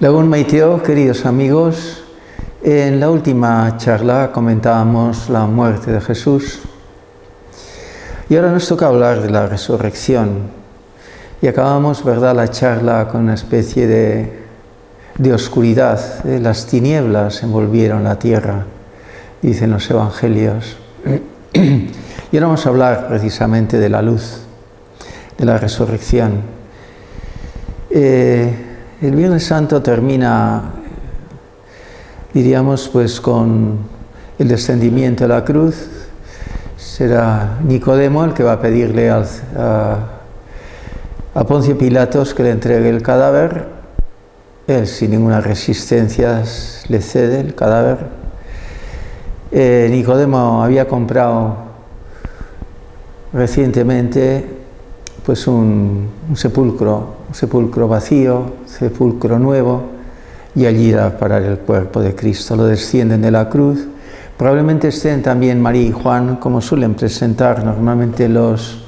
Lagun Maiteo, queridos amigos, en la última charla comentábamos la muerte de Jesús y ahora nos toca hablar de la resurrección. Y acabamos, ¿verdad?, la charla con una especie de oscuridad. Las tinieblas envolvieron la tierra, dicen los evangelios. Y ahora vamos a hablar precisamente de la luz, de la resurrección. El Viernes Santo termina, diríamos, pues con el descendimiento de la cruz. Será Nicodemo el que va a pedirle a Poncio Pilatos que le entregue el cadáver. Él, sin ninguna resistencia, le cede el cadáver. Nicodemo había comprado recientemente pues un sepulcro vacío, sepulcro nuevo, y allí irá a parar el cuerpo de Cristo. Lo descienden de la cruz. Probablemente estén también María y Juan, como suelen presentar normalmente los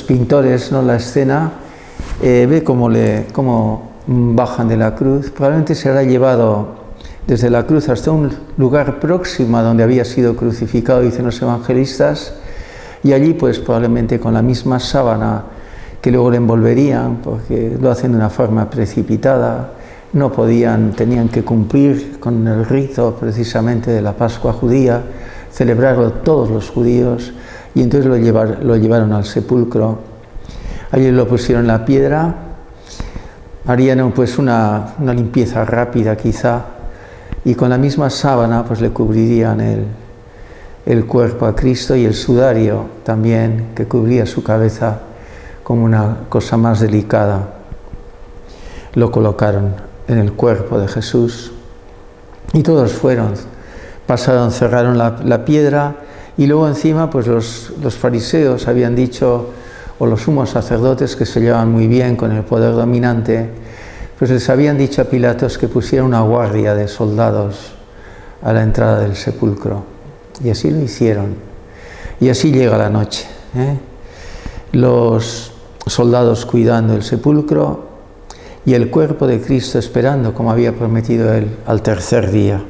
pintores, ¿no?, la escena. Ve cómo bajan de la cruz. Probablemente será llevado desde la cruz hasta un lugar próximo a donde había sido crucificado, dicen los evangelistas, y allí pues probablemente con la misma sábana que luego le envolverían, porque lo hacen de una forma precipitada, tenían que cumplir con el rito precisamente de la Pascua judía, celebrarlo todos los judíos, y entonces lo llevaron al sepulcro. Allí lo pusieron en la piedra, harían pues una limpieza rápida quizá, y con la misma sábana pues le cubrirían el cuerpo a Cristo, y el sudario también que cubría su cabeza como una cosa más delicada. Lo colocaron en el cuerpo de Jesús y todos cerraron la piedra, y luego encima pues los fariseos habían dicho, o los sumos sacerdotes que se llevaban muy bien con el poder dominante, pues les habían dicho a Pilatos que pusiera una guardia de soldados a la entrada del sepulcro. Y así lo hicieron. Y así llega la noche, los soldados cuidando el sepulcro y el cuerpo de Cristo esperando, como había prometido él, al tercer día.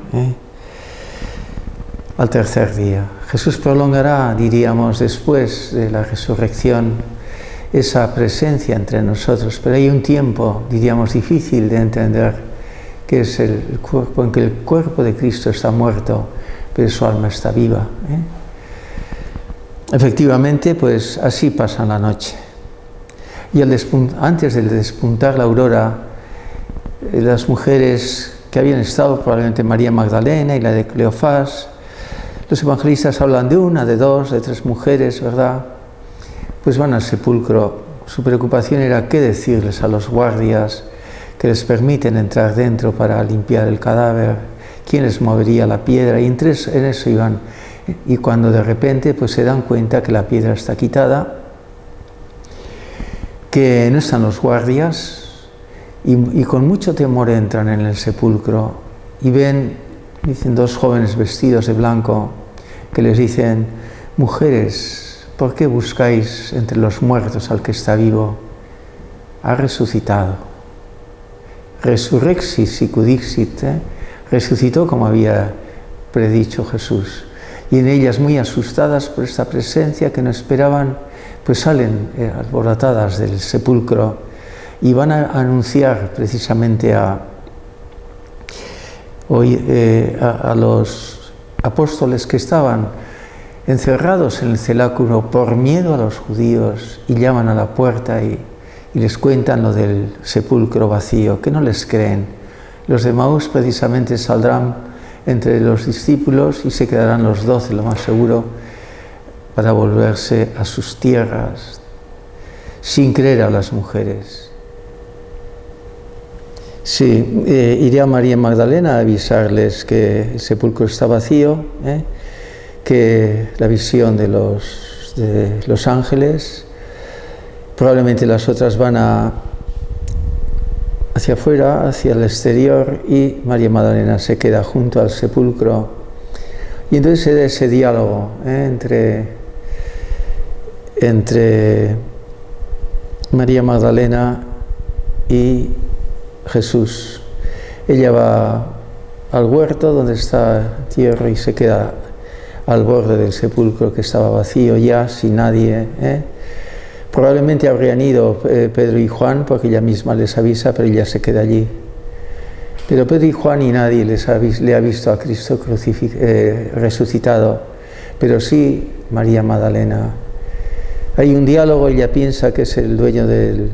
Al tercer día. Jesús prolongará, diríamos, después de la resurrección, esa presencia entre nosotros, pero hay un tiempo, diríamos, difícil de entender, que es el cuerpo en que el cuerpo de Cristo está muerto, pero su alma está viva. Efectivamente, pues así pasa la noche. Y antes de despuntar la aurora, las mujeres que habían estado, probablemente María Magdalena y la de Cleofás, los evangelistas hablan de una, de dos, de tres mujeres, ¿verdad? Pues van al sepulcro. Su preocupación era qué decirles a los guardias que les permiten entrar dentro para limpiar el cadáver, quién les movería la piedra, y en eso iban. Y cuando de repente pues se dan cuenta que la piedra está quitada, que no están los guardias, y con mucho temor entran en el sepulcro y dicen dos jóvenes vestidos de blanco, que les dicen: mujeres, ¿por qué buscáis entre los muertos al que está vivo? Ha resucitado. Resurrexit sicut dixit, resucitó como había predicho Jesús. Y en ellas, muy asustadas por esta presencia que no esperaban, pues salen alborotadas del sepulcro y van a anunciar precisamente a los apóstoles que estaban encerrados en el cenáculo por miedo a los judíos, y llaman a la puerta y les cuentan lo del sepulcro vacío, que no les creen. Los de Emaús precisamente saldrán entre los discípulos y se quedarán los 12, lo más seguro, para volverse a sus tierras, sin creer a las mujeres. Sí, iré a María Magdalena a avisarles que el sepulcro está vacío, que la visión de los ángeles. Probablemente las otras van hacia afuera, hacia el exterior, y María Magdalena se queda junto al sepulcro. Y entonces se da ese diálogo entre María Magdalena y Jesús. ella va al huerto donde está el tierra y se queda al borde del sepulcro que estaba vacío ya, sin nadie. Probablemente habrían ido Pedro y Juan, porque ella misma les avisa, pero ella se queda allí. Pero Pedro y Juan y nadie le ha visto a Cristo resucitado, pero sí María Magdalena. Hay un diálogo, ella piensa que es el dueño del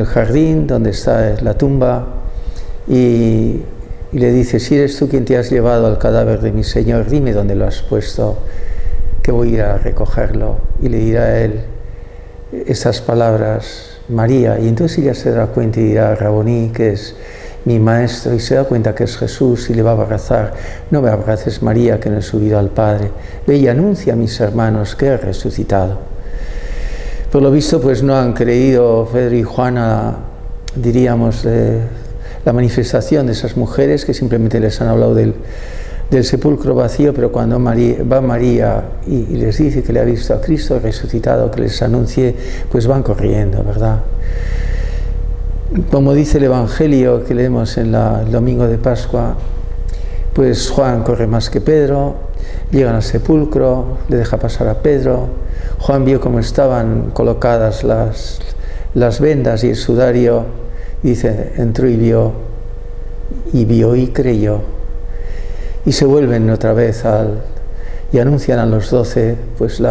jardín donde está la tumba y le dice: si eres tú quien te has llevado al cadáver de mi Señor, dime dónde lo has puesto, que voy a ir a recogerlo. Y le dirá a él esas palabras: María. Y entonces ella se dará cuenta y dirá: Raboní, que es mi maestro, y se da cuenta que es Jesús y le va a abrazar. No me abraces, María, que no he subido al Padre. Ve y anuncia a mis hermanos que he resucitado. Por lo visto, pues no han creído Pedro y Juana, diríamos, la manifestación de esas mujeres que simplemente les han hablado del sepulcro vacío, pero cuando va María y les dice que le ha visto a Cristo resucitado, que les anuncie, pues van corriendo, ¿verdad? Como dice el Evangelio que leemos en el domingo de Pascua, pues Juan corre más que Pedro, llegan al sepulcro, le deja pasar a Pedro. Juan vio cómo estaban colocadas las vendas y el sudario, dice, entró y vio y creyó. Y se vuelven otra vez y anuncian a los 12 pues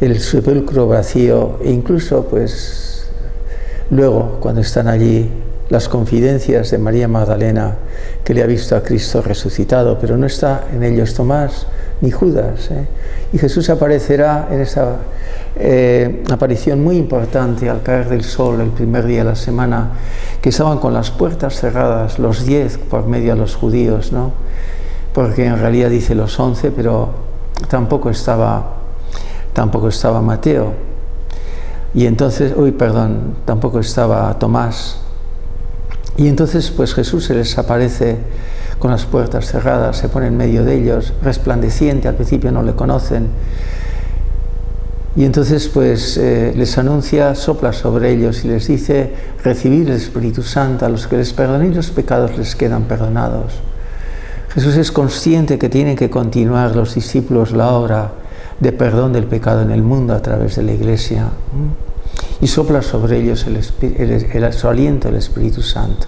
el sepulcro vacío, e incluso pues luego, cuando están allí, las confidencias de María Magdalena, que le ha visto a Cristo resucitado, pero no está en ellos Tomás ni Judas. Y Jesús aparecerá en esta aparición muy importante al caer del sol, el primer día de la semana, que estaban con las puertas cerradas, los 10 por medio a los judíos, ¿no? Porque en realidad dice los 11, pero tampoco estaba Mateo. Y entonces, tampoco estaba Tomás. Y entonces pues Jesús se les aparece con las puertas cerradas, se pone en medio de ellos, resplandeciente, al principio no le conocen. Y entonces pues les anuncia, sopla sobre ellos y les dice: recibid el Espíritu Santo, a los que les perdonéis los pecados les quedan perdonados. Jesús es consciente que tienen que continuar los discípulos la obra de perdón del pecado en el mundo a través de la Iglesia. Y sopla sobre ellos su aliento, el Espíritu Santo.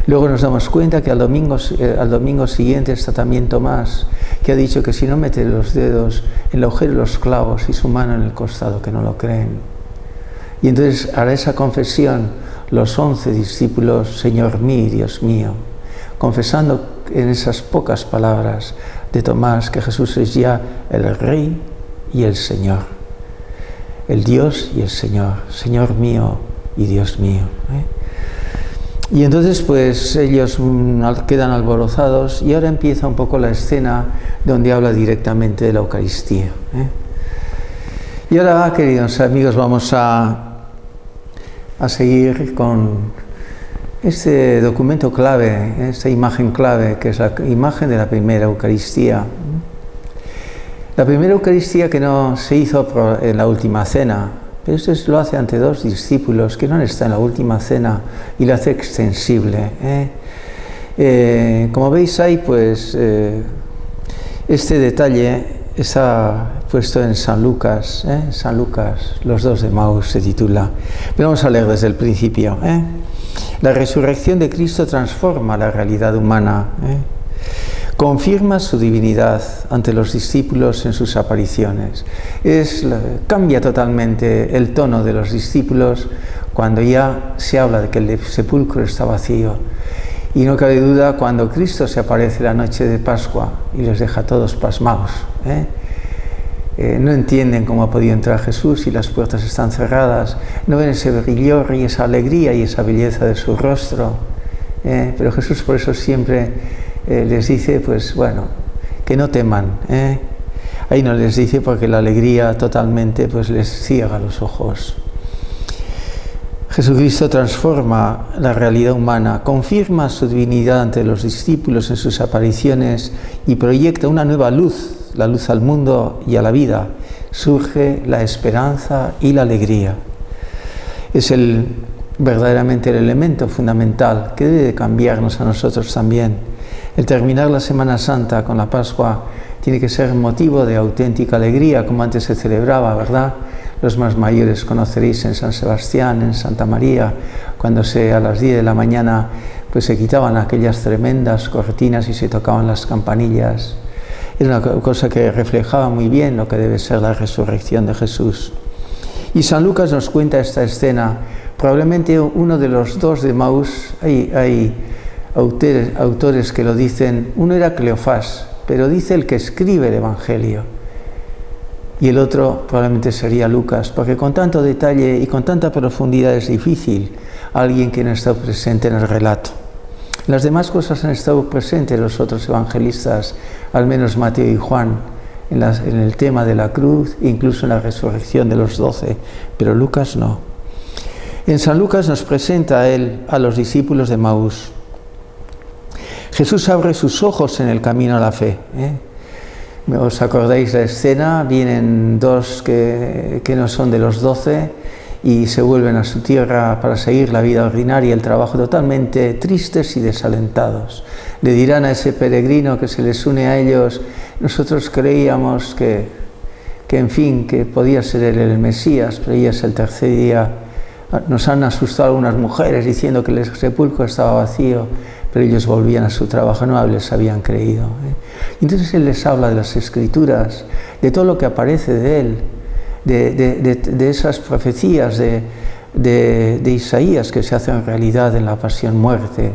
Luego nos damos cuenta que al domingo siguiente está también Tomás, que ha dicho que si no mete los dedos en el agujero de los clavos y su mano en el costado, que no lo creen. Y entonces hará esa confesión los 11 discípulos: Señor mío y Dios mío, confesando en esas pocas palabras de Tomás que Jesús es ya el Rey y el Señor, el Dios y el Señor, Señor mío y Dios mío. Y entonces pues ellos quedan alborozados y ahora empieza un poco la escena donde habla directamente de la Eucaristía. Y ahora, queridos amigos, vamos a seguir con este documento clave, esta imagen clave, que es la imagen de la primera Eucaristía. La primera Eucaristía que no se hizo en la última cena, pero esto lo hace ante 2 discípulos que no están en la última cena y lo hace extensible. Como veis ahí, pues este detalle está puesto en San Lucas, los 2 de Maús se titula. Pero vamos a leer desde el principio. La resurrección de Cristo transforma la realidad humana. Confirma su divinidad ante los discípulos en sus apariciones. Cambia totalmente el tono de los discípulos cuando ya se habla de que el sepulcro está vacío. Y no cabe duda cuando Cristo se aparece la noche de Pascua y les deja a todos pasmados. No entienden cómo ha podido entrar Jesús y las puertas están cerradas. No ven ese brillo y esa alegría y esa belleza de su rostro. Pero Jesús por eso siempre les dice, pues bueno, que no teman. Ahí no les dice porque la alegría totalmente pues les ciega los ojos. Jesucristo transforma la realidad humana, confirma su divinidad ante los discípulos en sus apariciones y proyecta una nueva luz, la luz al mundo y a la vida. Surge la esperanza y la alegría. Es el verdaderamente el elemento fundamental que debe de cambiarnos a nosotros también. El terminar la Semana Santa con la Pascua tiene que ser motivo de auténtica alegría, como antes se celebraba, ¿verdad? Los más mayores conoceréis en San Sebastián, en Santa María, cuando a las 10 de la mañana pues se quitaban aquellas tremendas cortinas y se tocaban las campanillas. Era una cosa que reflejaba muy bien lo que debe ser la resurrección de Jesús. Y San Lucas nos cuenta esta escena. Probablemente uno de los dos de Emaús, hay autores que lo dicen, uno era Cleofás, pero dice el que escribe el Evangelio, y el otro probablemente sería Lucas, porque con tanto detalle y con tanta profundidad es difícil alguien que no ha estado presente en el relato. Las demás cosas han estado presentes los otros evangelistas, al menos Mateo y Juan, en el tema de la cruz, incluso en la resurrección de los 12, pero Lucas no. En San Lucas nos presenta a él a los discípulos de Emaús. Jesús abre sus ojos en el camino a la fe. ¿Os acordáis la escena? Vienen dos que no son de los 12 y se vuelven a su tierra para seguir la vida ordinaria, el trabajo, totalmente tristes y desalentados. Le dirán a ese peregrino que se les une a ellos: nosotros creíamos que en fin, que podía ser él el Mesías, pero ya es el tercer día. Nos han asustado algunas mujeres diciendo que el sepulcro estaba vacío, pero ellos volvían a su trabajo, no les habían creído. Entonces él les habla de las Escrituras, de todo lo que aparece de él, de esas profecías de Isaías que se hacen realidad en la pasión-muerte,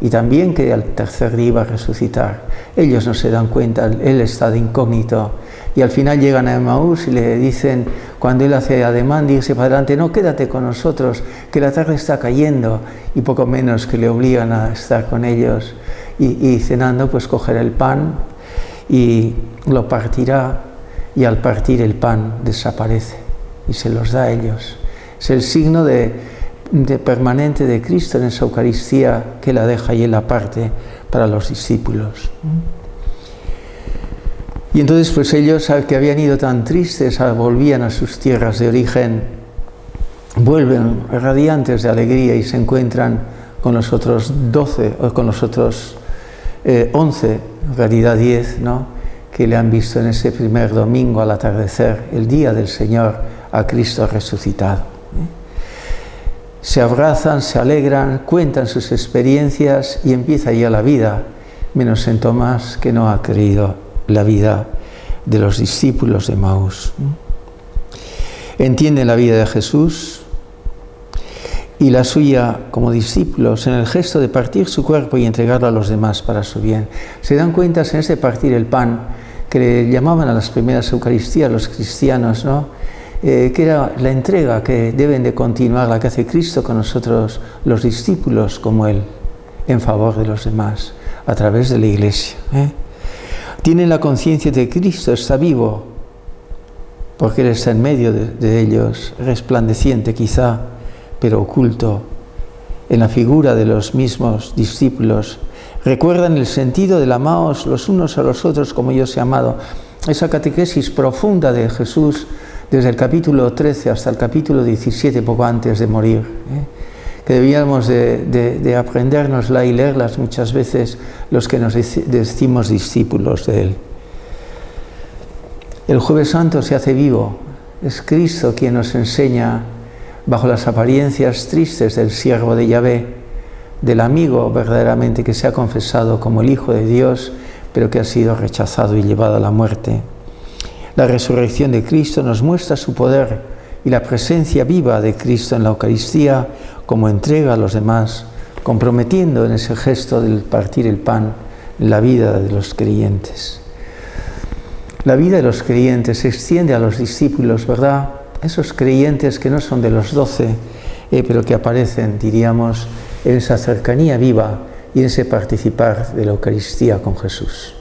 y también que al tercer día iba a resucitar. Ellos no se dan cuenta, él está de incógnito, y al final llegan a Emaús y le dicen, cuando él hace ademán, dice para adelante: no, quédate con nosotros, que la tarde está cayendo, y poco menos que le obligan a estar con ellos, y cenando pues cogerá el pan y lo partirá, y al partir el pan desaparece y se los da a ellos. Es el signo de permanente de Cristo en esa Eucaristía que la deja y él la parte para los discípulos. Y entonces pues ellos, que habían ido tan tristes, volvían a sus tierras de origen, vuelven radiantes de alegría y se encuentran con los otros 12, o con los otros 11, en realidad 10, ¿no?, que le han visto en ese primer domingo al atardecer, el día del Señor, a Cristo resucitado. Se abrazan, se alegran, cuentan sus experiencias y empieza ya la vida, menos en Tomás, que no ha creído la vida de los discípulos de Emaús. Entienden la vida de Jesús y la suya como discípulos en el gesto de partir su cuerpo y entregarlo a los demás para su bien. Se dan cuenta en ese partir el pan, que le llamaban a las primeras Eucaristías los cristianos, ¿no?, que era la entrega que deben de continuar, la que hace Cristo con nosotros, los discípulos como Él, en favor de los demás, a través de la Iglesia. Tienen la conciencia de que Cristo está vivo, porque Él está en medio de ellos, resplandeciente quizá, pero oculto, en la figura de los mismos discípulos. Recuerdan el sentido del amaos los unos a los otros como yo os he amado. Esa catequesis profunda de Jesús desde el capítulo 13 hasta el capítulo 17, poco antes de morir, que debíamos de aprendérnosla y leerlas muchas veces los que nos decimos discípulos de Él. El Jueves Santo se hace vivo, es Cristo quien nos enseña, bajo las apariencias tristes del siervo de Yahvé, del amigo verdaderamente que se ha confesado como el Hijo de Dios, pero que ha sido rechazado y llevado a la muerte. La resurrección de Cristo nos muestra su poder y la presencia viva de Cristo en la Eucaristía como entrega a los demás, comprometiendo en ese gesto del partir el pan la vida de los creyentes. La vida de los creyentes se extiende a los discípulos, ¿verdad? Esos creyentes que no son de los 12, pero que aparecen, diríamos, en esa cercanía viva y en ese participar de la Eucaristía con Jesús.